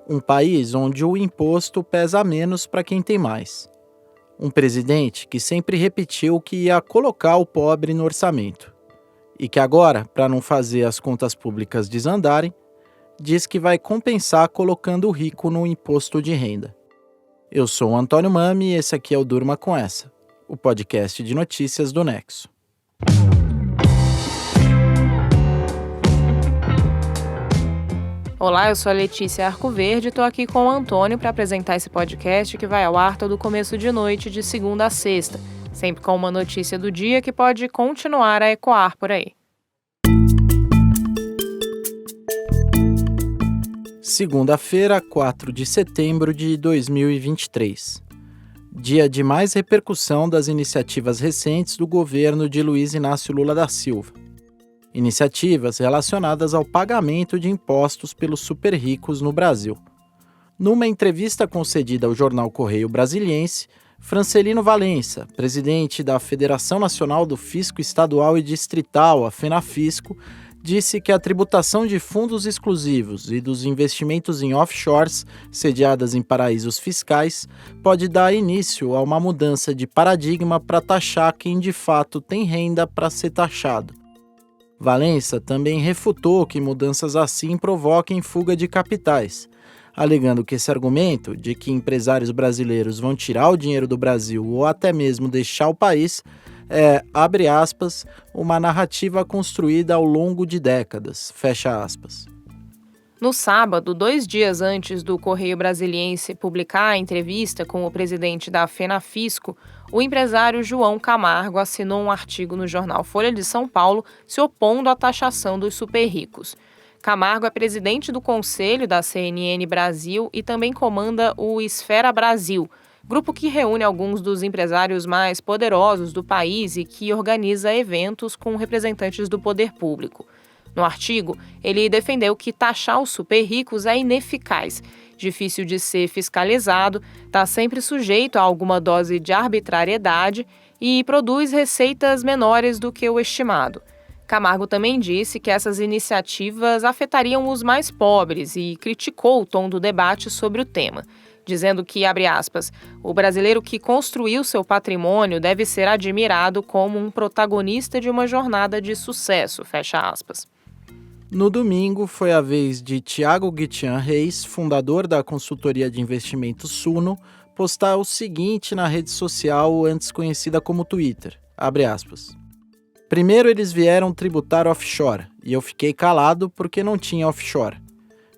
Um país onde o imposto pesa menos para quem tem mais. Um presidente que sempre repetiu que ia colocar o pobre no orçamento. E que agora, para não fazer as contas públicas desandarem, diz que vai compensar colocando o rico no imposto de renda. Eu sou o Antônio Mami e esse aqui é o Durma Com Essa, o podcast de notícias do Nexo. Olá, eu sou a Letícia Arcoverde e estou aqui com o Antônio para apresentar esse podcast que vai ao ar todo começo de noite, de segunda a sexta, sempre com uma notícia do dia que pode continuar a ecoar por aí. Segunda-feira, 4 de setembro de 2023. Dia de mais repercussão das iniciativas recentes do governo de Luiz Inácio Lula da Silva. Iniciativas relacionadas ao pagamento de impostos pelos super ricos no Brasil. Numa entrevista concedida ao jornal Correio Brasiliense, Francelino Valença, presidente da Federação Nacional do Fisco Estadual e Distrital, a FENAFISCO, disse que a tributação de fundos exclusivos e dos investimentos em offshores, sediadas em paraísos fiscais, pode dar início a uma mudança de paradigma para taxar quem de fato tem renda para ser taxado. Valença também refutou que mudanças assim provoquem fuga de capitais, alegando que esse argumento de que empresários brasileiros vão tirar o dinheiro do Brasil ou até mesmo deixar o país é, abre aspas, uma narrativa construída ao longo de décadas, fecha aspas. No sábado, 2 dias antes do Correio Brasiliense publicar a entrevista com o presidente da FENAFISCO, o empresário João Camargo assinou um artigo no jornal Folha de São Paulo se opondo à taxação dos super ricos. Camargo é presidente do Conselho da CNN Brasil e também comanda o Esfera Brasil, grupo que reúne alguns dos empresários mais poderosos do país e que organiza eventos com representantes do poder público. No artigo, ele defendeu que taxar os super ricos é ineficaz, difícil de ser fiscalizado, está sempre sujeito a alguma dose de arbitrariedade e produz receitas menores do que o estimado. Camargo também disse que essas iniciativas afetariam os mais pobres e criticou o tom do debate sobre o tema, dizendo que, abre aspas, o brasileiro que construiu seu patrimônio deve ser admirado como um protagonista de uma jornada de sucesso, fecha aspas. No domingo, foi a vez de Thiago Guitian Reis, fundador da consultoria de investimentos Suno, postar o seguinte na rede social antes conhecida como Twitter, abre aspas. Primeiro eles vieram tributar offshore, e eu fiquei calado porque não tinha offshore.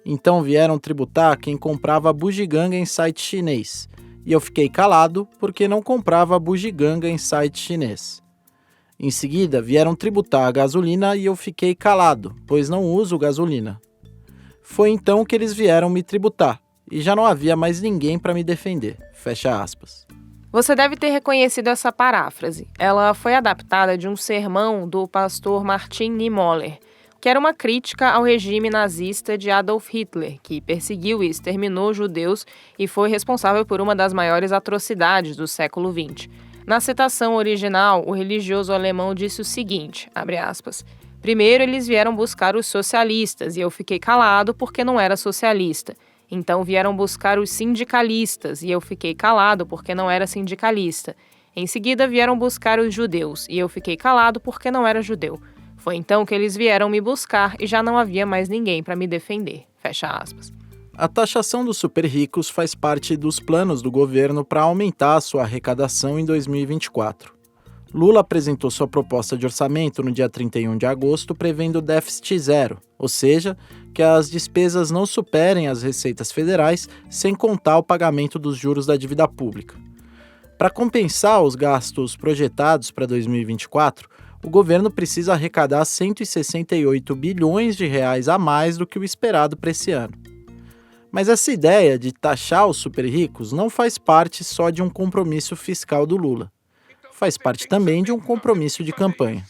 Então vieram tributar quem comprava bugiganga em site chinês, e eu fiquei calado porque não comprava bugiganga em site chinês. Em seguida, vieram tributar a gasolina e eu fiquei calado, pois não uso gasolina. Foi então que eles vieram me tributar, e já não havia mais ninguém para me defender. Fecha aspas. Você deve ter reconhecido essa paráfrase. Ela foi adaptada de um sermão do pastor Martin Niemöller, que era uma crítica ao regime nazista de Adolf Hitler, que perseguiu e exterminou judeus e foi responsável por uma das maiores atrocidades do século XX. Na citação original, o religioso alemão disse o seguinte, abre aspas, primeiro eles vieram buscar os socialistas e eu fiquei calado porque não era socialista. Então vieram buscar os sindicalistas e eu fiquei calado porque não era sindicalista. Em seguida vieram buscar os judeus e eu fiquei calado porque não era judeu. Foi então que eles vieram me buscar e já não havia mais ninguém para me defender. Fecha aspas. A taxação dos super ricos faz parte dos planos do governo para aumentar a sua arrecadação em 2024. Lula apresentou sua proposta de orçamento no dia 31 de agosto, prevendo déficit zero, ou seja, que as despesas não superem as receitas federais, sem contar o pagamento dos juros da dívida pública. Para compensar os gastos projetados para 2024, o governo precisa arrecadar 168 bilhões de reais a mais do que o esperado para esse ano. Mas essa ideia de taxar os super ricos não faz parte só de um compromisso fiscal do Lula. Faz parte também de um compromisso de campanha.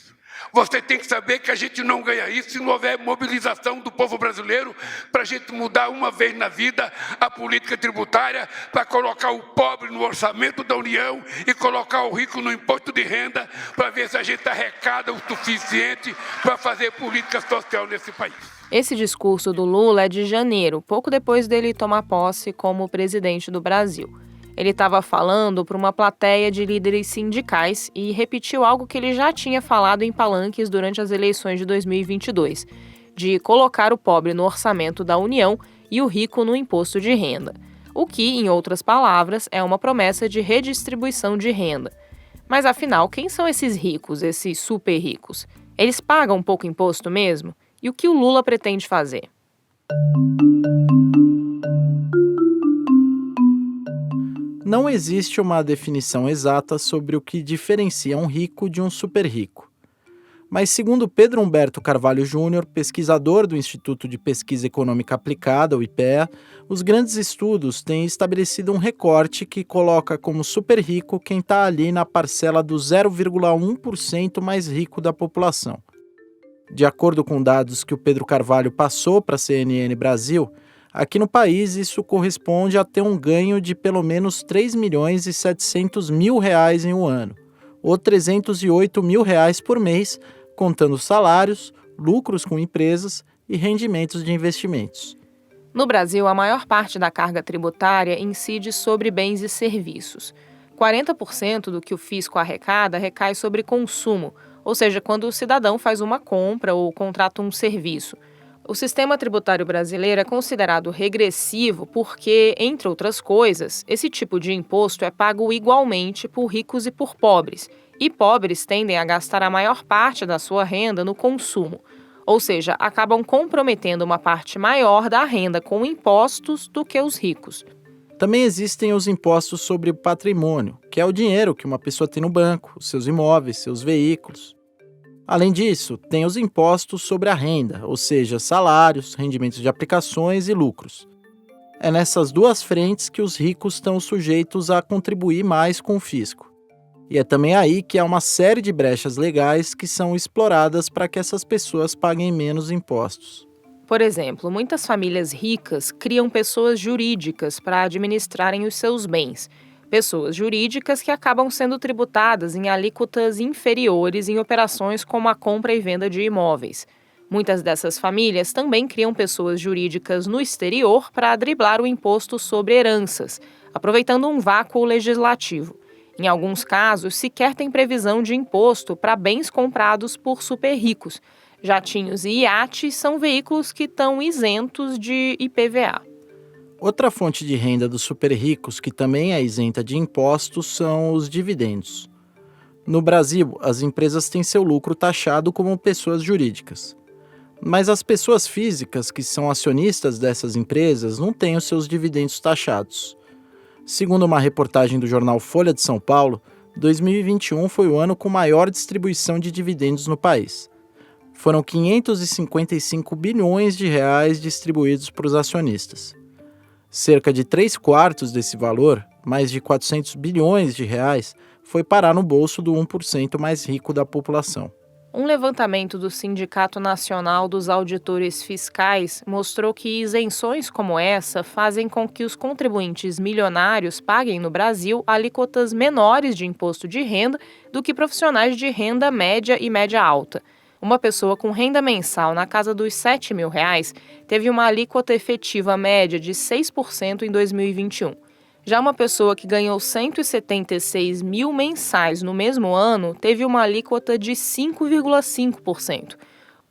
Você tem que saber que a gente não ganha isso se não houver mobilização do povo brasileiro para a gente mudar uma vez na vida a política tributária, para colocar o pobre no orçamento da União e colocar o rico no imposto de renda, para ver se a gente arrecada o suficiente para fazer política social nesse país. Esse discurso do Lula é de janeiro, pouco depois dele tomar posse como presidente do Brasil. Ele estava falando para uma plateia de líderes sindicais e repetiu algo que ele já tinha falado em palanques durante as eleições de 2022, de colocar o pobre no orçamento da União e o rico no imposto de renda. O que, em outras palavras, é uma promessa de redistribuição de renda. Mas afinal, quem são esses ricos, esses super ricos? Eles pagam um pouco imposto mesmo? E o que o Lula pretende fazer? Não existe uma definição exata sobre o que diferencia um rico de um super rico. Mas, segundo Pedro Humberto Carvalho Júnior, pesquisador do Instituto de Pesquisa Econômica Aplicada, o IPEA, os grandes estudos têm estabelecido um recorte que coloca como super rico quem está ali na parcela do 0,1% mais rico da população. De acordo com dados que o Pedro Carvalho passou para a CNN Brasil, aqui no país isso corresponde a ter um ganho de pelo menos R$ 3.700.000 em um ano, ou R$ 308.000 por mês, contando salários, lucros com empresas e rendimentos de investimentos. No Brasil, a maior parte da carga tributária incide sobre bens e serviços. 40% do que o fisco arrecada recai sobre consumo, ou seja, quando o cidadão faz uma compra ou contrata um serviço. O sistema tributário brasileiro é considerado regressivo porque, entre outras coisas, esse tipo de imposto é pago igualmente por ricos e por pobres. E pobres tendem a gastar a maior parte da sua renda no consumo. Ou seja, acabam comprometendo uma parte maior da renda com impostos do que os ricos. Também existem os impostos sobre o patrimônio, que é o dinheiro que uma pessoa tem no banco, os seus imóveis, seus veículos. Além disso, tem os impostos sobre a renda, ou seja, salários, rendimentos de aplicações e lucros. É nessas duas frentes que os ricos estão sujeitos a contribuir mais com o fisco. E é também aí que há uma série de brechas legais que são exploradas para que essas pessoas paguem menos impostos. Por exemplo, muitas famílias ricas criam pessoas jurídicas para administrarem os seus bens. Pessoas jurídicas que acabam sendo tributadas em alíquotas inferiores em operações como a compra e venda de imóveis. Muitas dessas famílias também criam pessoas jurídicas no exterior para driblar o imposto sobre heranças, aproveitando um vácuo legislativo. Em alguns casos, sequer tem previsão de imposto para bens comprados por super ricos. Jatinhos e iates são veículos que estão isentos de IPVA. Outra fonte de renda dos super ricos que também é isenta de impostos são os dividendos. No Brasil, as empresas têm seu lucro taxado como pessoas jurídicas. Mas as pessoas físicas que são acionistas dessas empresas não têm os seus dividendos taxados. Segundo uma reportagem do jornal Folha de São Paulo, 2021 foi o ano com maior distribuição de dividendos no país. Foram 555 bilhões de reais distribuídos para os acionistas. Cerca de 3/4 desse valor, mais de 400 bilhões de reais, foi parar no bolso do 1% mais rico da população. Um levantamento do Sindicato Nacional dos Auditores Fiscais mostrou que isenções como essa fazem com que os contribuintes milionários paguem no Brasil alíquotas menores de imposto de renda do que profissionais de renda média e média alta. Uma pessoa com renda mensal na casa dos R$ 7.000 teve uma alíquota efetiva média de 6% em 2021. Já uma pessoa que ganhou R$ 176 mil mensais no mesmo ano teve uma alíquota de 5,5%.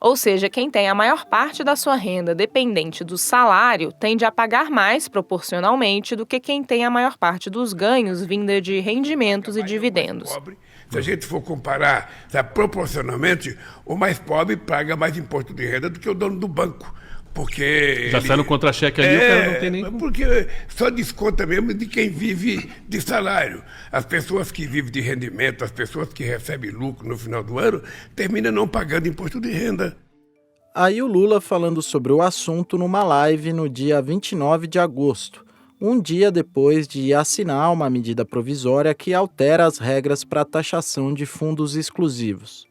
Ou seja, quem tem a maior parte da sua renda dependente do salário tende a pagar mais proporcionalmente do que quem tem a maior parte dos ganhos vinda de rendimentos e dividendos. Se a gente for comparar, proporcionalmente, o mais pobre paga mais imposto de renda do que o dono do banco. Porque já sai no contra-cheque ali, o cara não tem nem... Porque só desconta mesmo de quem vive de salário. As pessoas que vivem de rendimento, as pessoas que recebem lucro no final do ano, terminam não pagando imposto de renda. Aí o Lula falando sobre o assunto numa live no dia 29 de agosto, um dia depois de assinar uma medida provisória que altera as regras para a taxação de fundos exclusivos.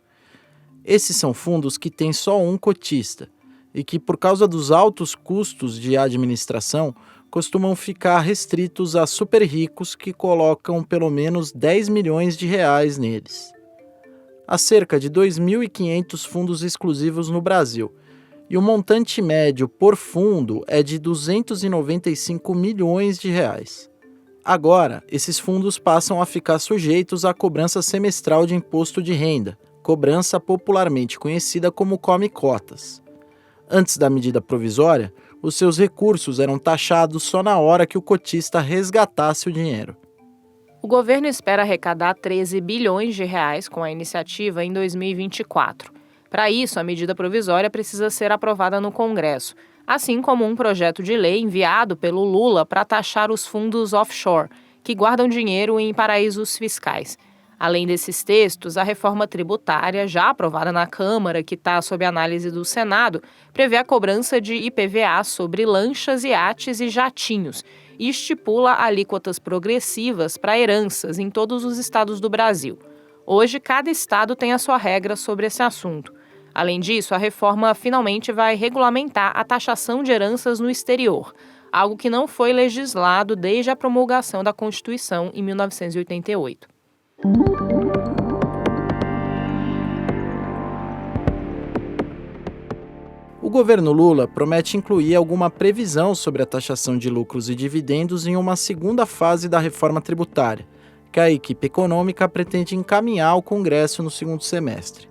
Esses são fundos que têm só um cotista e que, por causa dos altos custos de administração, costumam ficar restritos a super ricos que colocam pelo menos 10 milhões de reais neles. Há cerca de 2.500 fundos exclusivos no Brasil, e o montante médio por fundo é de R$ 295 milhões. Agora, esses fundos passam a ficar sujeitos à cobrança semestral de imposto de renda, cobrança popularmente conhecida como come-cotas. Antes da medida provisória, os seus recursos eram taxados só na hora que o cotista resgatasse o dinheiro. O governo espera arrecadar 13 bilhões de reais com a iniciativa em 2024. Para isso, a medida provisória precisa ser aprovada no Congresso, assim como um projeto de lei enviado pelo Lula para taxar os fundos offshore, que guardam dinheiro em paraísos fiscais. Além desses textos, a reforma tributária, já aprovada na Câmara, que está sob análise do Senado, prevê a cobrança de IPVA sobre lanchas, iates e jatinhos e estipula alíquotas progressivas para heranças em todos os estados do Brasil. Hoje, cada estado tem a sua regra sobre esse assunto. Além disso, a reforma finalmente vai regulamentar a taxação de heranças no exterior, algo que não foi legislado desde a promulgação da Constituição em 1988. O governo Lula promete incluir alguma previsão sobre a taxação de lucros e dividendos em uma segunda fase da reforma tributária, que a equipe econômica pretende encaminhar ao Congresso no segundo semestre.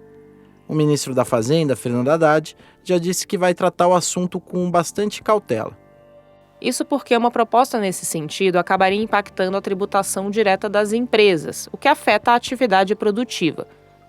O ministro da Fazenda, Fernando Haddad, já disse que vai tratar o assunto com bastante cautela. Isso porque uma proposta nesse sentido acabaria impactando a tributação direta das empresas, o que afeta a atividade produtiva.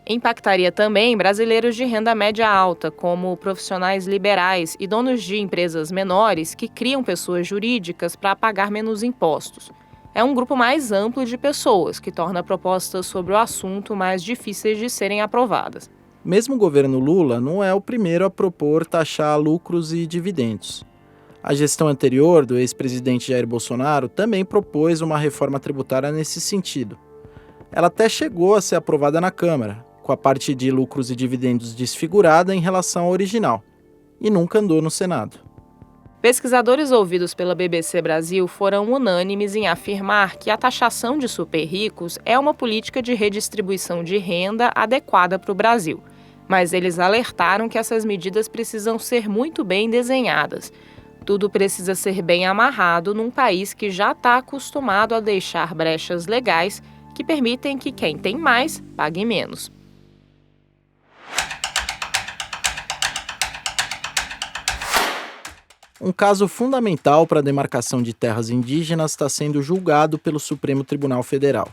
Impactaria também brasileiros de renda média alta, como profissionais liberais e donos de empresas menores que criam pessoas jurídicas para pagar menos impostos. É um grupo mais amplo de pessoas, que torna propostas sobre o assunto mais difíceis de serem aprovadas. Mesmo o governo Lula não é o primeiro a propor taxar lucros e dividendos. A gestão anterior do ex-presidente Jair Bolsonaro também propôs uma reforma tributária nesse sentido. Ela até chegou a ser aprovada na Câmara, com a parte de lucros e dividendos desfigurada em relação ao original, e nunca andou no Senado. Pesquisadores ouvidos pela BBC Brasil foram unânimes em afirmar que a taxação de super ricos é uma política de redistribuição de renda adequada para o Brasil. Mas eles alertaram que essas medidas precisam ser muito bem desenhadas. Tudo precisa ser bem amarrado num país que já está acostumado a deixar brechas legais que permitem que quem tem mais pague menos. Um caso fundamental para a demarcação de terras indígenas está sendo julgado pelo Supremo Tribunal Federal.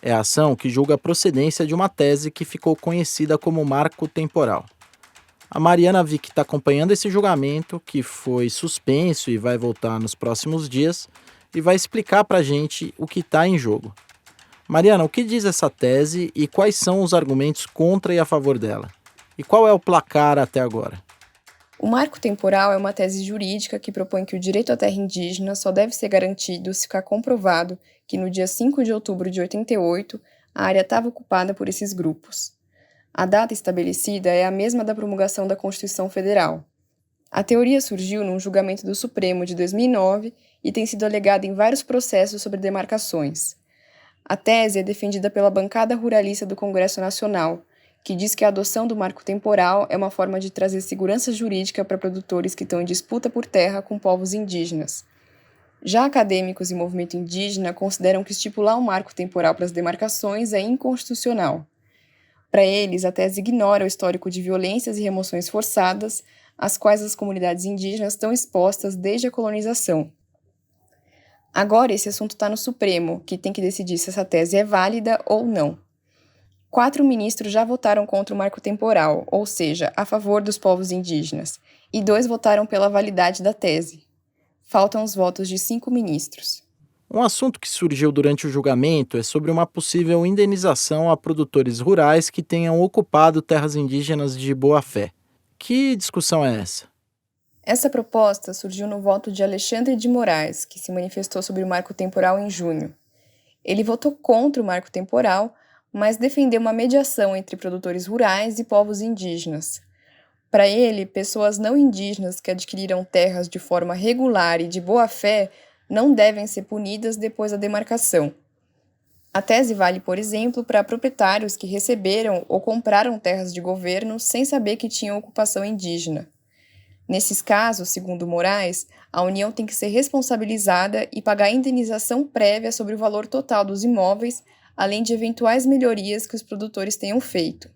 É a ação que julga a procedência de uma tese que ficou conhecida como marco temporal. A Mariana Vick está acompanhando esse julgamento, que foi suspenso e vai voltar nos próximos dias, e vai explicar para a gente o que está em jogo. Mariana, o que diz essa tese e quais são os argumentos contra e a favor dela? E qual é o placar até agora? O marco temporal é uma tese jurídica que propõe que o direito à terra indígena só deve ser garantido se ficar comprovado que no dia 5 de outubro de 88 a área estava ocupada por esses grupos. A data estabelecida é a mesma da promulgação da Constituição Federal. A teoria surgiu num julgamento do Supremo de 2009 e tem sido alegada em vários processos sobre demarcações. A tese é defendida pela bancada ruralista do Congresso Nacional, que diz que a adoção do marco temporal é uma forma de trazer segurança jurídica para produtores que estão em disputa por terra com povos indígenas. Já acadêmicos e movimento indígena consideram que estipular um marco temporal para as demarcações é inconstitucional. Para eles, a tese ignora o histórico de violências e remoções forçadas, às quais as comunidades indígenas estão expostas desde a colonização. Agora, esse assunto está no Supremo, que tem que decidir se essa tese é válida ou não. 4 ministros já votaram contra o marco temporal, ou seja, a favor dos povos indígenas, e 2 votaram pela validade da tese. Faltam os votos de 5 ministros. Um assunto que surgiu durante o julgamento é sobre uma possível indenização a produtores rurais que tenham ocupado terras indígenas de boa-fé. Que discussão é essa? Essa proposta surgiu no voto de Alexandre de Moraes, que se manifestou sobre o marco temporal em junho. Ele votou contra o marco temporal, mas defendeu uma mediação entre produtores rurais e povos indígenas. Para ele, pessoas não indígenas que adquiriram terras de forma regular e de boa-fé não devem ser punidas depois da demarcação. A tese vale, por exemplo, para proprietários que receberam ou compraram terras de governo sem saber que tinham ocupação indígena. Nesses casos, segundo Moraes, a União tem que ser responsabilizada e pagar indenização prévia sobre o valor total dos imóveis, além de eventuais melhorias que os produtores tenham feito.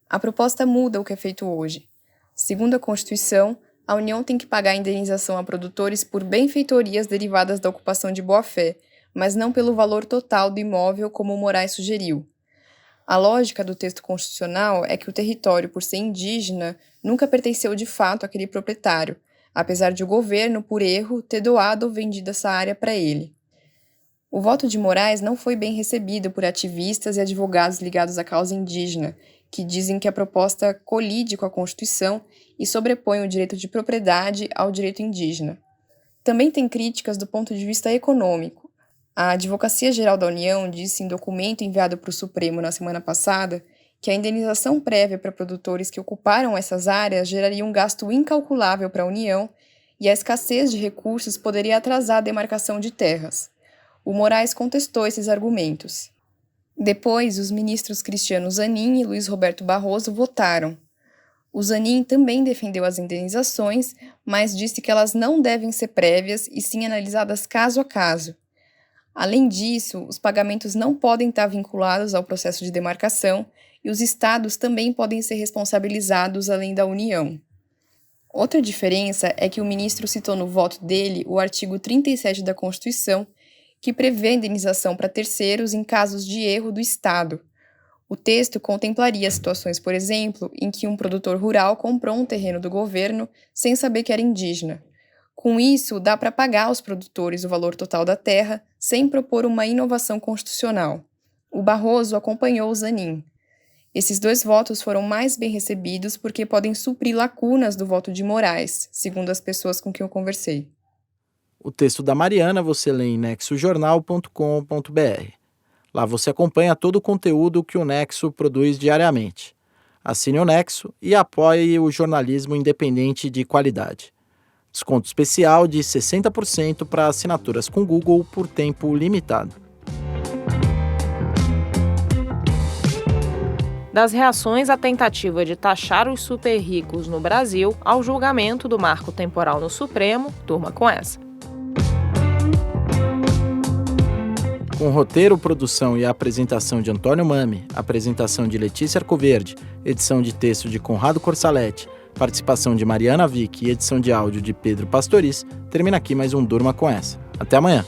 A proposta muda o que é feito hoje. Segundo a Constituição, a União tem que pagar indenização a produtores por benfeitorias derivadas da ocupação de boa-fé, mas não pelo valor total do imóvel, como o Moraes sugeriu. A lógica do texto constitucional é que o território, por ser indígena, nunca pertenceu de fato àquele proprietário, apesar de o governo, por erro, ter doado ou vendido essa área para ele. O voto de Moraes não foi bem recebido por ativistas e advogados ligados à causa indígena, que dizem que a proposta colide com a Constituição e sobrepõe o direito de propriedade ao direito indígena. Também tem críticas do ponto de vista econômico. A Advocacia Geral da União disse em documento enviado para o Supremo na semana passada que a indenização prévia para produtores que ocuparam essas áreas geraria um gasto incalculável para a União e a escassez de recursos poderia atrasar a demarcação de terras. O Moraes contestou esses argumentos. Depois, os ministros Cristiano Zanin e Luiz Roberto Barroso votaram. O Zanin também defendeu as indenizações, mas disse que elas não devem ser prévias e sim analisadas caso a caso. Além disso, os pagamentos não podem estar vinculados ao processo de demarcação e os estados também podem ser responsabilizados além da União. Outra diferença é que o ministro citou no voto dele o artigo 37 da Constituição, que prevê a indenização para terceiros em casos de erro do Estado. O texto contemplaria situações, por exemplo, em que um produtor rural comprou um terreno do governo sem saber que era indígena. Com isso, dá para pagar aos produtores o valor total da terra sem propor uma inovação constitucional. O Barroso acompanhou o Zanin. Esses dois votos foram mais bem recebidos porque podem suprir lacunas do voto de Moraes, segundo as pessoas com quem eu conversei. O texto da Mariana você lê em nexojornal.com.br. Lá você acompanha todo o conteúdo que o Nexo produz diariamente. Assine o Nexo e apoie o jornalismo independente de qualidade. Desconto especial de 60% para assinaturas com Google por tempo limitado. Das reações à tentativa de taxar os super ricos no Brasil ao julgamento do marco temporal no Supremo, turma com essa. Com roteiro, produção e apresentação de Antônio Mami, apresentação de Letícia Arcoverde, edição de texto de Conrado Corsaletti, participação de Mariana Vick e edição de áudio de Pedro Pastoriz, termina aqui mais um Durma com essa. Até amanhã!